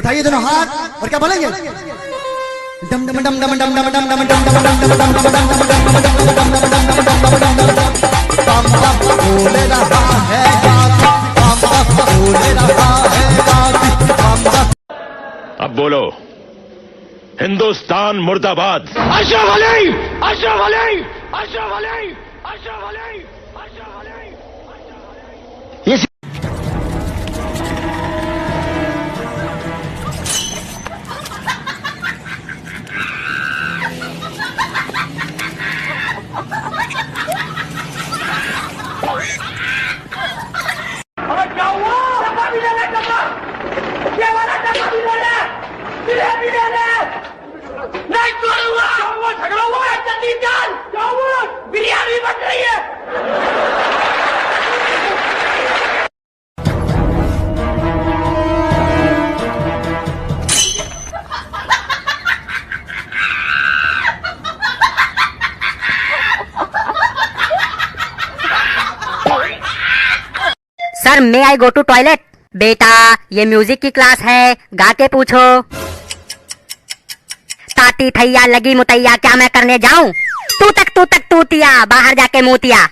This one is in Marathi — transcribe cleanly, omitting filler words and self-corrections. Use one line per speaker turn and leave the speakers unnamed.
उठाइए दोनों हाथ और क्या बोलेंगे? डम डम डम डम डम डम डम डम डम बोले रहा है बोले रहा है।
अब बोलो, हिंदुस्तान मुर्दाबाद।
अशरफ अली, अशरफ अली, अशरफ अली, अशरफ अली, अशरफ अली। क्या हुआ? डब्बा भी लेना, डब्बा, ये वाला डब्बा भी लेना, भी लेना। नहीं छोड़ूंगा। क्या हुआ? झगड़ा हुआ है? जल्दी चल। क्या हुआ? बिरयानी बन रही है।
Sir may I go to toilet? बेटा ये म्यूजिक की क्लास है, गा के पूछो। ताती थैया लगी मुतैया क्या मैं करने जाऊं? तू तक तूतिया, बाहर जाके मूतिया।